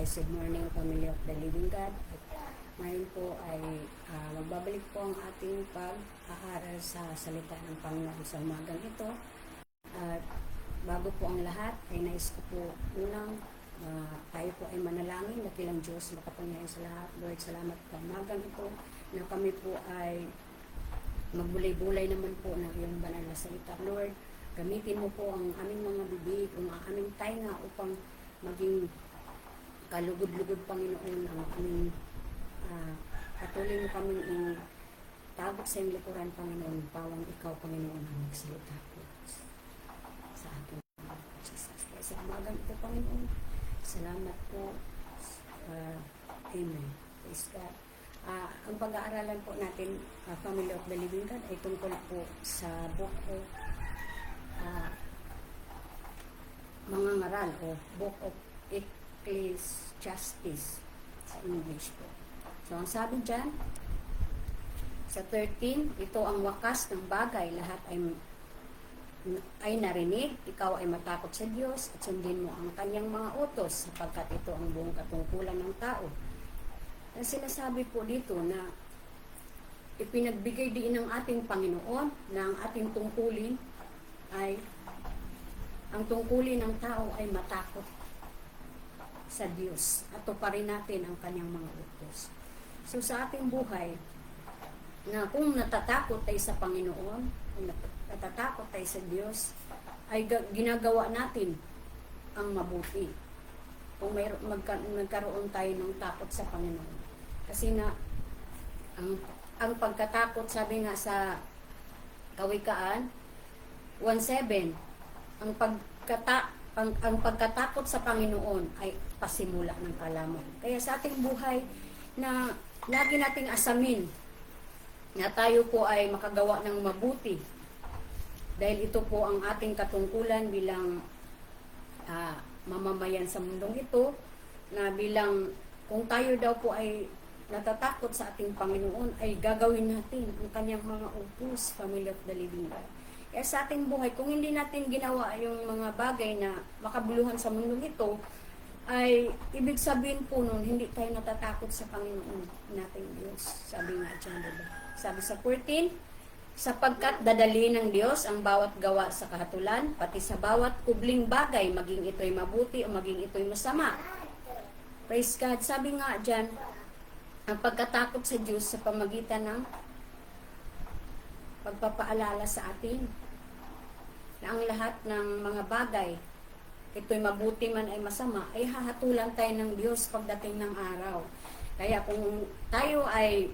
blessed morning, Family of the Living God. At ngayon po ay magbabalik po ang ating pag-aaral sa salita ng Panginoon sa umagang ito. At bago po ang lahat, ay nais ko po unang tayo po ay manalangin, dakilang Diyos, makapangyarihan sa lahat. Lord, salamat sa umagang ito na kami po ay magbulay-bulay naman po ng iyong banal na salita. Lord, gamitin mo po ang aming mga bibig, ang aming tainga upang maging kalugod-lugod, Panginoon, ang aming patuloy mo kaming itagok sa iyong likuran, Panginoon, pawang ikaw, Panginoon, ang magsalita po sa ating Jesus. Kaya sa umagang ito, Panginoon, salamat po. Amen. Praise God. Ang pag-aaralan po natin, Family of the Living God, ay tungkol po sa book of mga ngaral o Book of Ecclesiastes sa English po. So, ang sabi dyan, sa 13, ito ang wakas ng bagay, lahat ay narinig, ikaw ay matakot sa Diyos at sundin mo ang kanyang mga utos sapagkat ito ang buong katungkulan ng tao. Ang sinasabi po dito na ipinagbigay din ng ating Panginoon na ang ating tungkulin ay ang tungkulin ng tao ay matakot sa Diyos at tuparin natin ang kanyang mga utos. So sa ating buhay, na kung natatakot tayo sa Panginoon, kung natatakot tayo sa Diyos, ay ginagawa natin ang mabuti. Kung magkaroon tayo ng takot sa Panginoon. Kasi na, ang pagkatakot, sabi nga sa Kawikaan 1:7, ang pagkatakot sa Panginoon ay pasimula ng kalamon. Kaya sa ating buhay na lagi nating asamin na tayo po ay makagawa ng mabuti dahil ito po ang ating katungkulan bilang mamamayan sa mundong ito, na bilang kung tayo daw po ay natatakot sa ating Panginoon ay gagawin natin ang kanyang mga utos, Family of the Living God. Kaya sa ating buhay, kung hindi natin ginawa yung mga bagay na makabuluhan sa mundong ito, ay ibig sabihin po nun, hindi tayo natatakot sa Panginoon nating Diyos. Sabi nga dyan, diba? Sabi sa 14, sapagkat dadali ng Diyos ang bawat gawa sa kahatulan, pati sa bawat kubling bagay, maging ito'y mabuti o maging ito'y masama. Praise God. Sabi nga dyan, ang pagkatakot sa Diyos sa pamagitan ng pagpapaalala sa atin na ang lahat ng mga bagay, ito'y mabuti man ay masama, ay hahatulan tayo ng Diyos pagdating ng araw. Kaya kung tayo ay,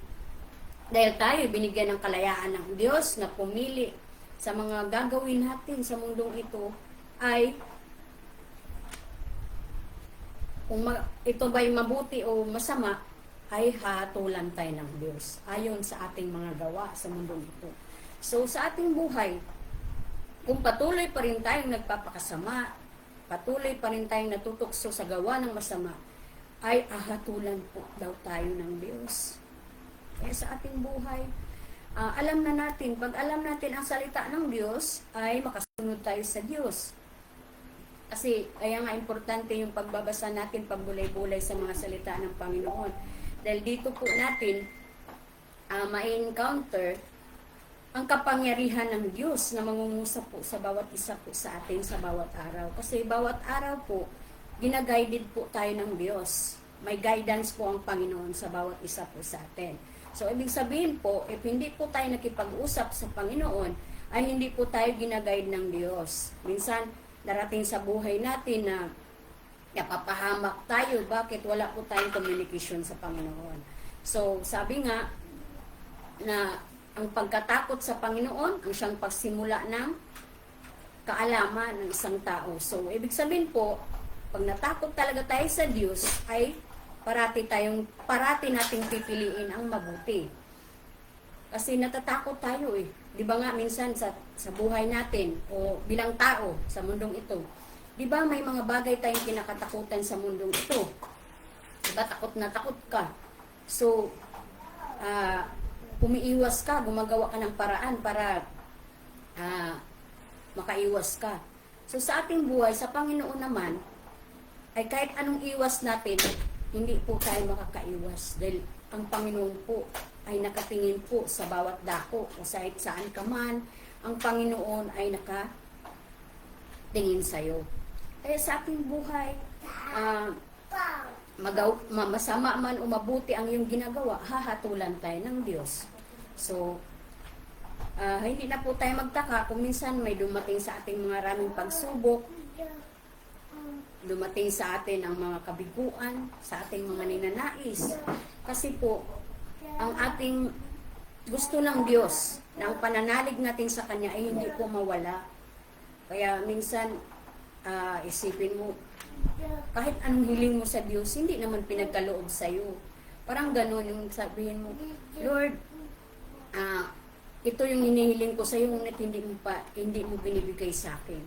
dahil tayo binigyan ng kalayaan ng Diyos na pumili sa mga gagawin natin sa mundong ito, ay kung ito ba'y mabuti o masama, ay hahatulan tayo ng Diyos ayon sa ating mga gawa sa mundong ito. So sa ating buhay, kung patuloy pa rin tayong nagpapakasama, patuloy pa rin tayong natutokso sa gawa ng masama, ay ahatulan po daw tayo ng Diyos. Kaya sa ating buhay, alam na natin, pag alam natin ang salita ng Diyos, ay makasunod tayo sa Diyos. Kasi kaya nga importante yung pagbabasa natin, pagbulay-bulay sa mga salita ng Panginoon. Dahil dito po natin ma-encounter ang kapangyarihan ng Diyos na mangungusap po sa bawat isa po sa atin sa bawat araw. Kasi bawat araw po, ginaguided po tayo ng Diyos. May guidance po ang Panginoon sa bawat isa po sa atin. So, ibig sabihin po, if hindi po tayo nakipag-usap sa Panginoon, ay hindi po tayo ginaguide ng Diyos. Minsan, darating sa buhay natin na napapahamak tayo. Bakit? Wala po tayong communication sa Panginoon. So, sabi nga, na ang pagkatakot sa Panginoon, ang siyang pagsimula ng kaalaman ng isang tao. So, ibig sabihin po, pag natakot talaga tayo sa Diyos, ay parati nating pipiliin ang mabuti. Kasi natatakot tayo eh. Di ba nga minsan sa buhay natin o bilang tao sa mundong ito, di ba may mga bagay tayong kinakatakutan sa mundong ito? Di ba takot na takot ka? So, umiiwas ka, gumagawa ka ng paraan para makaiwas ka. So sa ating buhay, sa Panginoon naman, ay kahit anong iwas natin, hindi po tayo makakaiwas. Dahil ang Panginoon po ay nakatingin po sa bawat dako, o kahit saan ka man, ang Panginoon ay nakatingin sa'yo. Kaya sa ating buhay, masama man o mabuti ang iyong ginagawa, hahatulan tayo ng Diyos. So, hindi na po tayo magtaka kung minsan may dumating sa ating mga maraming pagsubok, dumating sa atin ang mga kabiguan, sa ating mga ninanais. Kasi po, ang ating gusto ng Diyos, na ang pananalig natin sa Kanya ay hindi po mawala. Kaya minsan, isipin mo, kahit anong hiling mo sa Diyos, hindi naman pinagkaloob sa'yo. Parang gano'n yung sabihin mo, Lord, ito yung hinihiling ko sa'yo, ngunit hindi mo binibigay sa akin.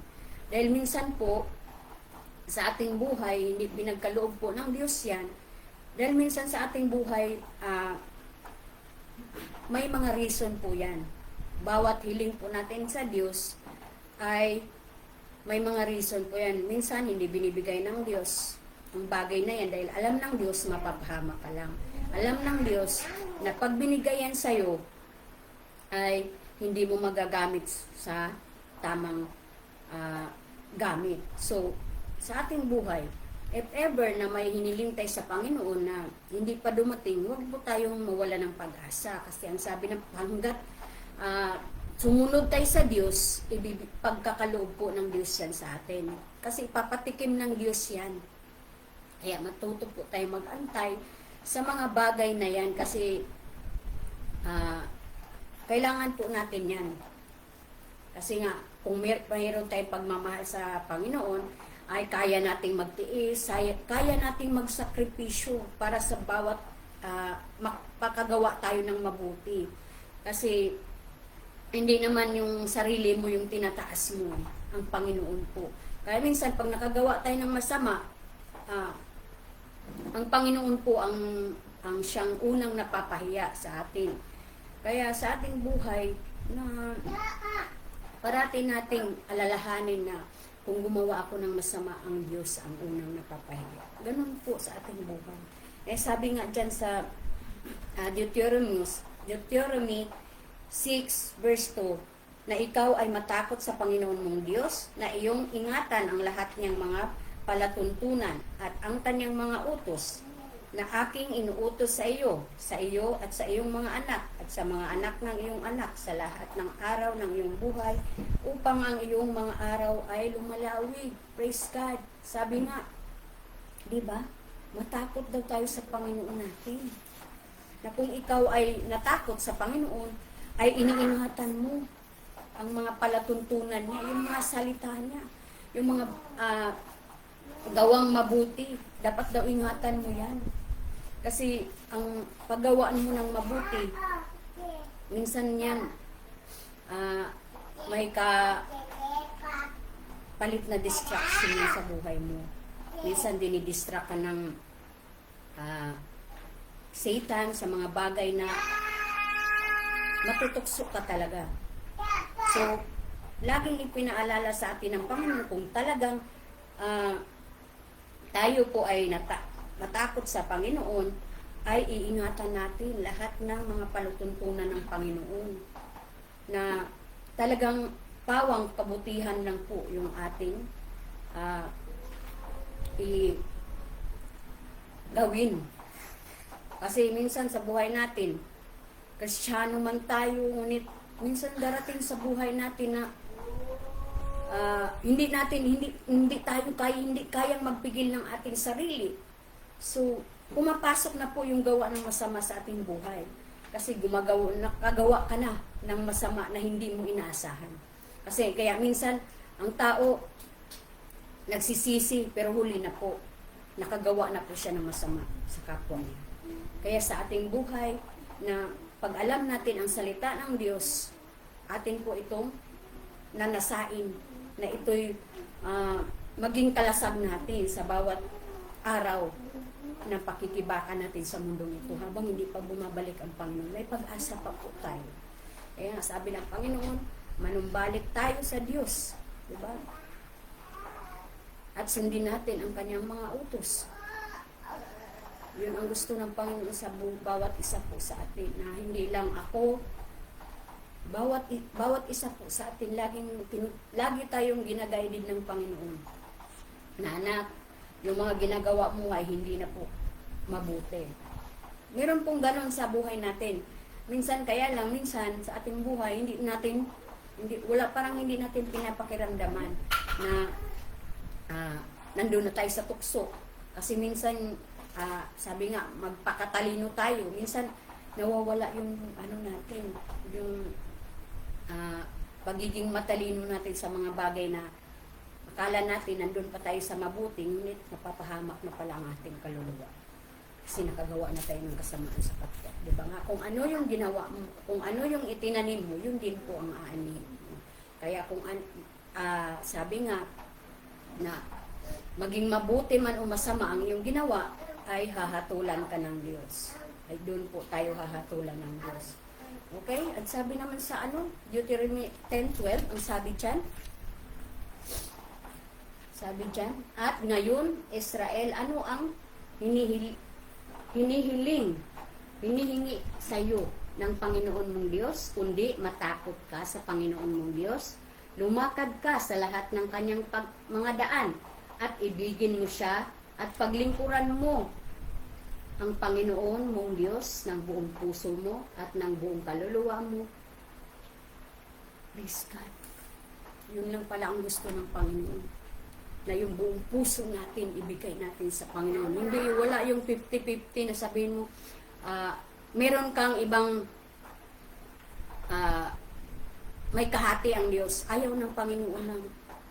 Dahil minsan po, sa ating buhay, hindi pinagkaloob po ng Diyos yan. Dahil minsan sa ating buhay, may mga reason po yan. Bawat hiling po natin sa Diyos ay may mga reason po yan. Minsan, hindi binibigay ng Diyos ang bagay na yan dahil alam ng Diyos, mapapahama ka lang. Alam ng Diyos na pag binigay yan sa'yo, ay hindi mo magagamit sa tamang gamit. So, sa ating buhay, if ever na may hiniling tayo sa Panginoon na hindi pa dumating, huwag po tayong mawala ng pag-asa. Kasi ang sabi ng hanggat sumunod tayo sa Diyos, pagkakaloob po ng Diyos yan sa atin. Kasi papatikim ng Diyos yan. Kaya matuto po tayo mag-antay sa mga bagay na yan kasi kailangan po natin yan. Kasi nga, kung mayroon tayong pagmamahal sa Panginoon, ay kaya nating magtiis, kaya nating magsakripisyo para sa bawat makagawa tayo ng mabuti. Kasi hindi naman yung sarili mo yung tinataas mo, ang Panginoon po. Kaya minsan pag nakagawa tayo ng masama, ang Panginoon po ang siyang unang napapahiya sa atin. Kaya sa ating buhay, na parati nating alalahanin na kung gumawa ako ng masama, ang Diyos ang unang napapahiya. Ganun po sa ating buhay. Sabi nga dyan sa Deuteronomy 6 verse 2, na ikaw ay matakot sa Panginoon mong Diyos, na iyong ingatan ang lahat niyang mga palatuntunan at ang kanyang mga utos na aking inuutos sa iyo at sa iyong mga anak at sa mga anak ng iyong anak sa lahat ng araw ng iyong buhay, upang ang iyong mga araw ay lumalawig. Praise God. Sabi nga, di ba? Matakot daw tayo sa Panginoon natin. Na kung ikaw ay natakot sa Panginoon, ay iniingatan mo ang mga palatuntunan niya, yung mga salita niya, yung mga gawang mabuti. Dapat daw ingatan mo yan. Kasi ang paggawaan mo ng mabuti, minsan yan, may palit na distraction mo sa buhay mo. Minsan dinidistract ka ng Satan sa mga bagay na matutukso ka talaga. So, laging ipinaalala sa atin ng Panginoon kung talagang tayo po ay matakot sa Panginoon, ay iingatan natin lahat ng mga palutuntunan ng Panginoon na talagang pawang kabutihan lang po yung ating gawin. Kasi minsan sa buhay natin, Kristiyano man tayo, ngunit minsan darating sa buhay natin na hindi kayang magpigil ng ating sarili. So, pumapasok na po yung gawa ng masama sa ating buhay. Kasi nakagawa ka na ng masama na hindi mo inaasahan. Kasi kaya minsan, ang tao nagsisisi, pero huli na po, nakagawa na po siya ng masama sa kapwa niya. Kaya sa ating buhay, na pag alam natin ang salita ng Diyos, atin po itong nanasain na ito'y maging kalasag natin sa bawat araw na pakikibaka natin sa mundong ito habang hindi pa bumabalik ang Panginoon. May pag-asa pa po tayo. Kaya sabi ng Panginoon, manumbalik tayo sa Diyos. Diba? at sundin natin ang kanyang mga utos. Yun ang gusto ng Panginoon sa bawat isa po sa atin, na hindi lang ako, bawat isa po sa atin, lagi tayong ginagaidid ng Panginoon. Na anak, yung mga ginagawa mo ay hindi na po mabuti. Meron pong ganon sa buhay natin. Minsan minsan sa ating buhay, parang hindi natin pinapakiramdaman na nandun na tayo sa tukso. Kasi minsan, sabi nga, magpakatalino tayo. Minsan, nawawala yung natin, yung pagiging matalino natin sa mga bagay na akala natin nandun pa tayo sa mabuti, ngunit napapahamak na pala ang ating kaluluwa. Kasi nakagawa na tayo ng kasamaan sa kapwa. Diba nga? Kung ano yung ginawa mo, kung ano yung itinanim mo, yun din po ang aanihin mo. Kaya sabi nga, na maging mabuti man o masama ang iyong ginawa, ay hahatulan ka ng Diyos. Ay doon po tayo hahatulan ng Diyos. Okay? At sabi naman sa Deuteronomy 10:12, ang sabi dyan, at ngayon, Israel, ano ang hinihingi sa iyo ng Panginoon mong Diyos, kundi matakot ka sa Panginoon mong Diyos, lumakad ka sa lahat ng kanyang mga daan, at ibigin mo siya, at paglingkuran mo ang Panginoon mong Diyos ng buong puso mo at ng buong kaluluwa mo. Praise God. Yun lang pala ang gusto ng Panginoon, na yung buong puso natin, ibigay natin sa Panginoon. Hindi, wala yung 50-50 na sabihin mo, meron kang ibang, may kahati ang Diyos. Ayaw ng Panginoon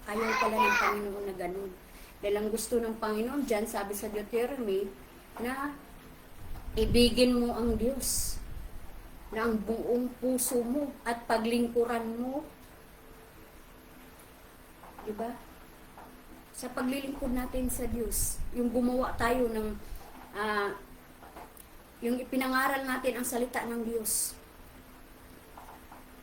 ayaw pala ng Panginoon na ganun. Dahil ang gusto ng Panginoon dyan, sabi sa Deuteronomy, na ibigin mo ang Diyos na ang buong puso mo at paglingkuran mo. Diba? Sa paglilingkod natin sa Diyos, yung gumawa tayo ng, yung ipinangaral natin ang salita ng Diyos.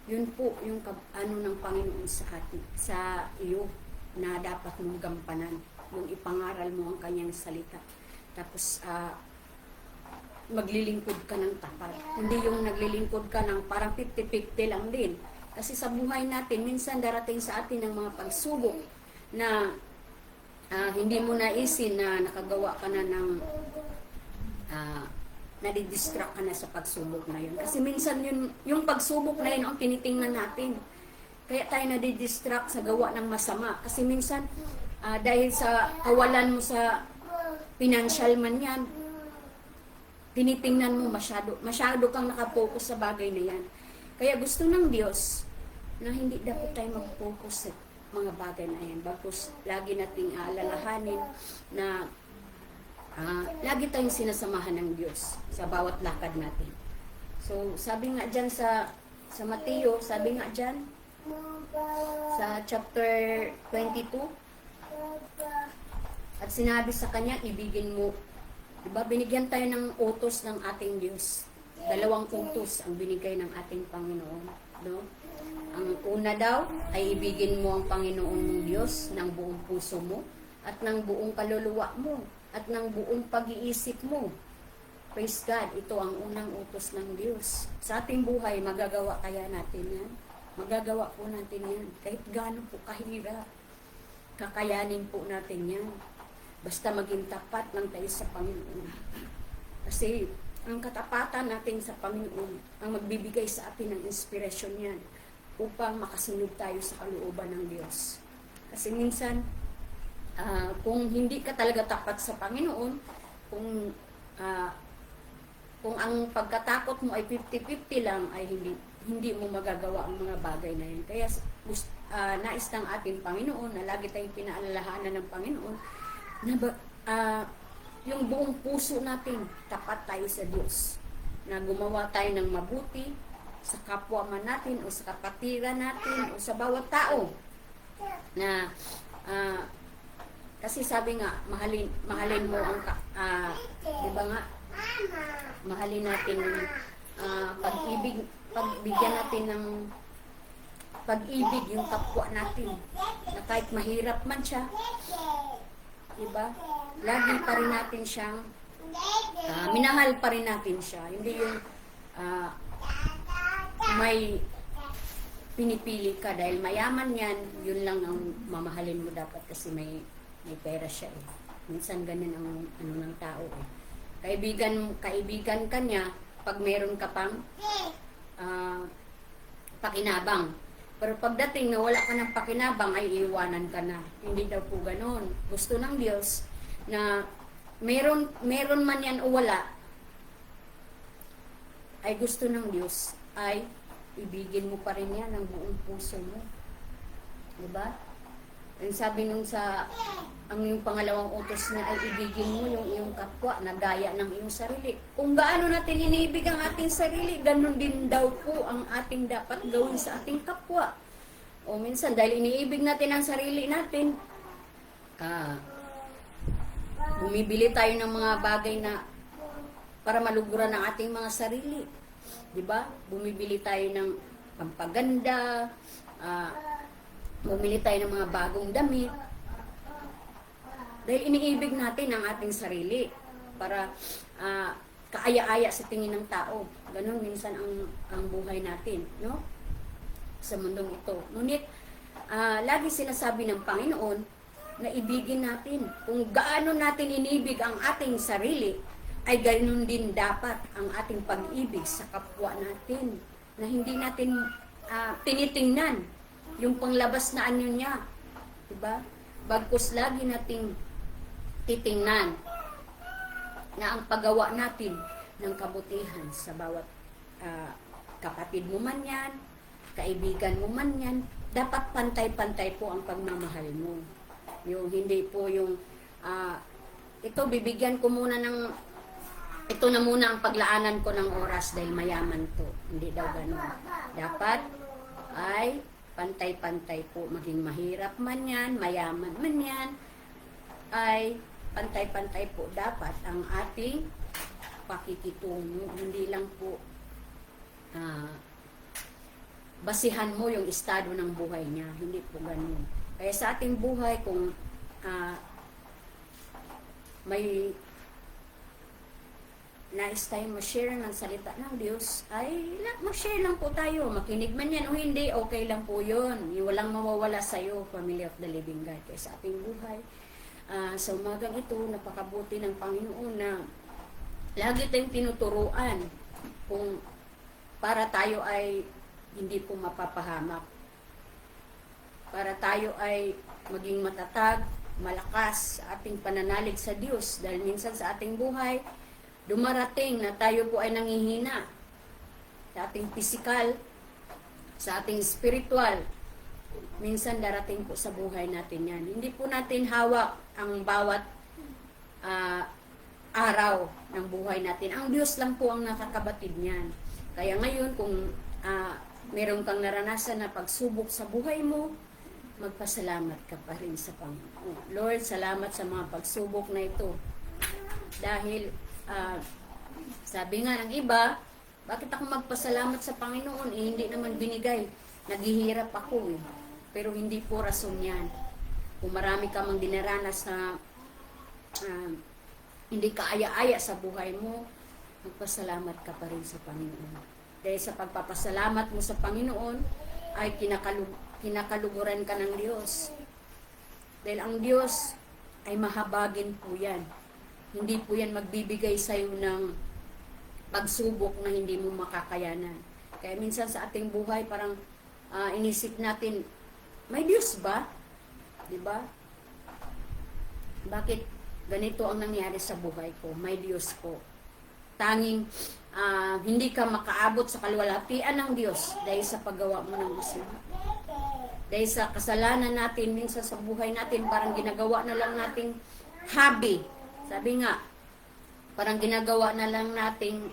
Yun po yung ng Panginoon sa atin, sa iyo, na dapat mong gampanan. Yung ipangaral mo ang kanyang salita. Tapos, maglilingkod ka ng tapat. Hindi yung naglilingkod ka ng parang 50-50 lang din. Kasi sa buhay natin, minsan darating sa atin ng mga pagsubok na hindi mo naisin na nakagawa ka na ng nadidistract ka na sa pagsubok na yun. Kasi minsan yung pagsubok na yun ang tinitingnan natin. Kaya tayo nadidistract sa gawa ng masama. Kasi minsan, dahil sa kawalan mo sa financial man yan, tinitingnan mo masyado kang nakapokus sa bagay na yan. Kaya gusto ng Diyos na hindi dapat tayo mag-focus sa mga bagay na yan. Bagkus lagi nating alalahanin na lagi tayong sinasamahan ng Diyos sa bawat lakad natin. So, sabi nga dyan sa Mateo, sabi nga dyan sa chapter 22, at sinabi sa kanya, ibigin mo. Diba, binigyan tayo ng utos ng ating Diyos. 2 utos ang binigay ng ating Panginoon. No? Ang una daw ay ibigin mo ang Panginoon mong Diyos ng buong puso mo at ng buong kaluluwa mo at ng buong pag-iisip mo. Praise God, ito ang unang utos ng Diyos. Sa ating buhay, magagawa kaya natin yan? Magagawa po natin yan. Kahit gaano po kahirap, kakayanin po natin yan. Basta maging tapat lang tayo sa Panginoon. Kasi ang katapatan natin sa Panginoon ang magbibigay sa atin ng inspirasyon yan upang makasunod tayo sa kalooban ng Diyos. Kasi minsan, kung hindi ka talaga tapat sa Panginoon, kung ang pagkatakot mo ay 50-50 lang, ay hindi mo magagawa ang mga bagay na yun. Kaya nais ng ating Panginoon na lagi tayong pinaalalahanan ng Panginoon na yung buong puso natin, tapat tayo sa Diyos. Na gumawa tayo ng mabuti sa kapwa man natin o sa kapatiran natin o sa bawat tao. Na kasi sabi nga, mahalin mo ang di ba nga, mahalin natin pagbigyan natin ng pag-ibig yung kapwa natin, na kahit mahirap man siya, Diba? Lagi pa rin natin siyang minahal pa rin natin siya. Hindi yung ah, may pinipili ka dahil mayaman yan, yun lang ang mamahalin mo dapat kasi may pera siya eh. Minsan ganyan ang ano ng tao eh. Kaibigan ka niya pag meron ka pang pakinabang. Pero pagdating na wala ka ng pakinabang ay iiwanan ka na. Hindi daw po ganon. Gusto ng Diyos na meron man yan o wala, ay gusto ng Diyos ay ibigin mo pa rin yan ng buong puso mo. Diba? Ang sabi nung ang yung pangalawang utos niya ay ibigin mo yung iyong kapwa na gaya ng iyong sarili. Kung gaano natin iniibig ang ating sarili, ganun din daw po ang ating dapat gawin sa ating kapwa. O minsan, dahil iniibig natin ang sarili natin, bumibili tayo ng mga bagay na para maluguran ang ating mga sarili. 'Di ba? Bumibili tayo ng pampaganda, bumili tayo ng mga bagong damit. Dahil iniibig natin ang ating sarili para kaaya-aya sa tingin ng tao. Ganon minsan ang buhay natin, no? Sa mundong ito. Ngunit lagi sinasabi ng Panginoon na ibigin natin. Kung gaano natin inibig ang ating sarili, ay ganoon din dapat ang ating pag-ibig sa kapwa natin. Na hindi natin tinitingnan yung panglabas na anyo niya. Diba? Bagkus lagi nating titingnan na ang paggawa natin ng kabutihan sa bawat kapatid mo man yan, kaibigan mo man yan, dapat pantay-pantay po ang pagmamahal mo. Yung hindi po yung ito bibigyan ko muna ng ito na muna ang paglaanan ko ng oras dahil mayaman to. Hindi daw ganun. Dapat ay pantay-pantay po. Maging mahirap man yan, mayaman man yan, ay pantay-pantay po dapat ang ating pakikitungo. Hindi lang po basihan mo yung estado ng buhay niya. Hindi po ganun. Kaya sa ating buhay, kung may nais tayong ma-share ng salita ng Diyos, ay mag-share lang po tayo. Makinig man yan o hindi, okay lang po yun. Walang mawawala sa'yo, Family of the Living God. Kaya sa ating buhay, sa umagang ito, napakabuti ng Panginoon na lagi tayong tinuturuan kung para tayo ay hindi po mapapahamak. Para tayo ay maging matatag, malakas sa ating pananalig sa Diyos. Dahil minsan sa ating buhay, dumarating na tayo po ay nangihina sa ating physical, sa ating spiritual. Minsan darating po sa buhay natin yan. Hindi po natin hawak ang bawat araw ng buhay natin. Ang Diyos lang po ang nakakabatid niyan. Kaya ngayon kung meron kang naranasan na pagsubok sa buhay mo, magpasalamat ka pa rin sa Panginoon. Lord, salamat sa mga pagsubok na ito. Dahil sabi nga ng iba, bakit ako magpasalamat sa Panginoon? Hindi naman binigay. Naghihirap ako eh. Pero hindi po rason yan. Kung marami ka mang dinaranas na hindi kaaya-aya sa buhay mo, magpasalamat ka pa rin sa Panginoon. Dahil sa pagpapasalamat mo sa Panginoon, ay kinakaluguran ka ng Diyos. Dahil ang Diyos ay mahabagin po yan. Hindi po yan magbibigay sa'yo ng pagsubok na hindi mo makakayanan. Kaya minsan sa ating buhay, parang inisip natin, may Diyos ba? Diba? Bakit ganito ang nangyari sa buhay ko? May Diyos po. Tanging hindi ka makaabot sa kaluwalhatian ng Diyos dahil sa paggawa mo ng masama. Dahil sa kasalanan natin, minsan sa buhay natin, parang ginagawa na lang nating hobby. Sabi nga, parang ginagawa na lang nating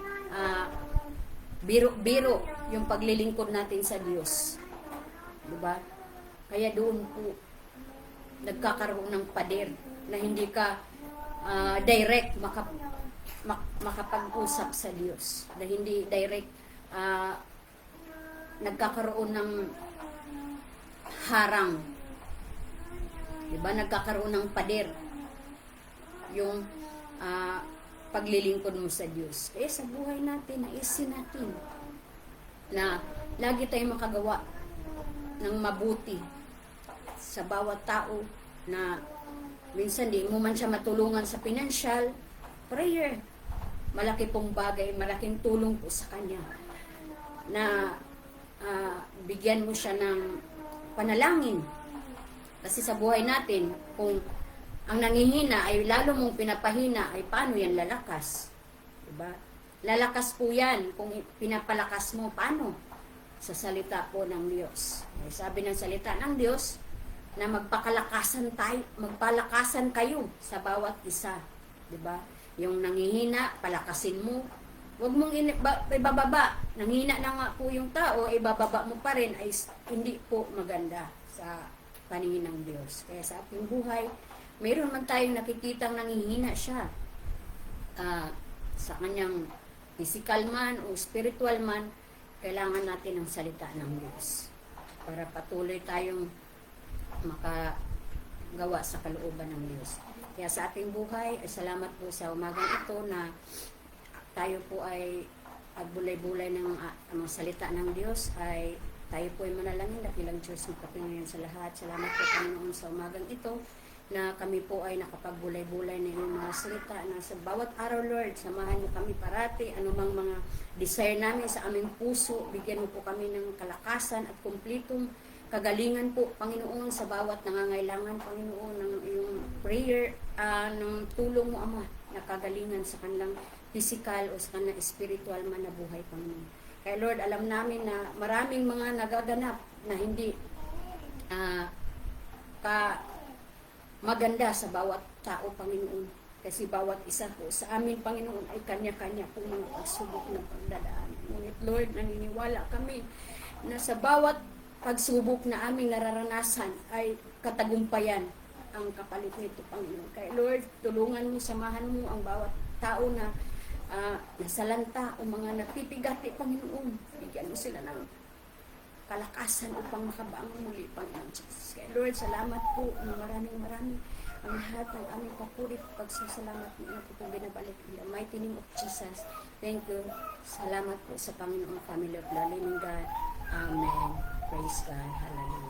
biro-biro yung paglilingkod natin sa Diyos. Diba? Kaya doon po, nagkakaroon ng pader na hindi ka direct makapag-usap sa Diyos. Na hindi direct nagkakaroon ng harang. Diba? Nagkakaroon ng pader. yung paglilingkod mo sa Diyos. Kaya sa buhay natin, naisin natin na lagi tayong makagawa ng mabuti sa bawat tao na minsan di mo man siya matulungan sa financial, prayer. Malaki pong bagay, malaking tulong po sa kanya na bigyan mo siya ng panalangin. Kasi sa buhay natin, kung ang nangihina ay lalo mong pinapahina, ay paano yan lalakas? Diba? Lalakas po yan kung pinapalakas mo. Paano? Sa salita po ng Diyos. Ay, sabi ng salita ng Diyos na magpalakasan kayo sa bawat isa. Diba? Yung nangihina, palakasin mo. Huwag mong ibababa. Nanghina na nga po yung tao, ibababa mo pa rin, ay hindi po maganda sa paningin ng Diyos. Kaya sa ating buhay, mayroon man tayong nakikitang nanghihina siya. Sa kanyang physical man o spiritual man, kailangan natin ng salita ng Diyos para patuloy tayong makagawa sa kalooban ng Diyos. Kaya sa ating buhay, salamat po sa umagang ito na tayo po ay bulay-bulay ng mga salita ng Diyos, ay tayo po ay manalangin, dakilang Diyos magpapingayon sa lahat. Salamat po Panginoon sa umagang ito na kami po ay nakapagbulay-bulay na yung mga salita na sa bawat araw, Lord, samahan niyo kami parati, anumang mga desire namin sa aming puso, bigyan mo po kami ng kalakasan at kumplitong kagalingan po, Panginoon, sa bawat nangangailangan, Panginoon, ng iyong prayer, ng tulong mo, Ama, na kagalingan sa kanilang physical o sa kanilang spiritual man na buhay, Panginoon. Kaya Lord, alam namin na maraming mga nagaganap na hindi maganda sa bawat tao, Panginoon. Kasi bawat isa po sa amin, Panginoon, ay kanya-kanya po mga pagsubok ng pagdadaan. Ngunit Lord, naniniwala kami na sa bawat pagsubok na aming nararanasan ay katagumpayan ang kapalit nito, Panginoon. Kaya Lord, tulungan mo, samahan mo ang bawat tao na nasalanta o mga natipigati, Panginoon. Bigyan mo sila ng kalakasan upang makabangon muli, Panginoon Jesus. Kaya Lord, salamat po ng maraming ang lahat ng aming papurit pagsasalamat mo na po binabalik in the mighty name of Jesus. Thank you. Salamat po sa Panginoon, family of the living God. Amen. Praise God. Hallelujah.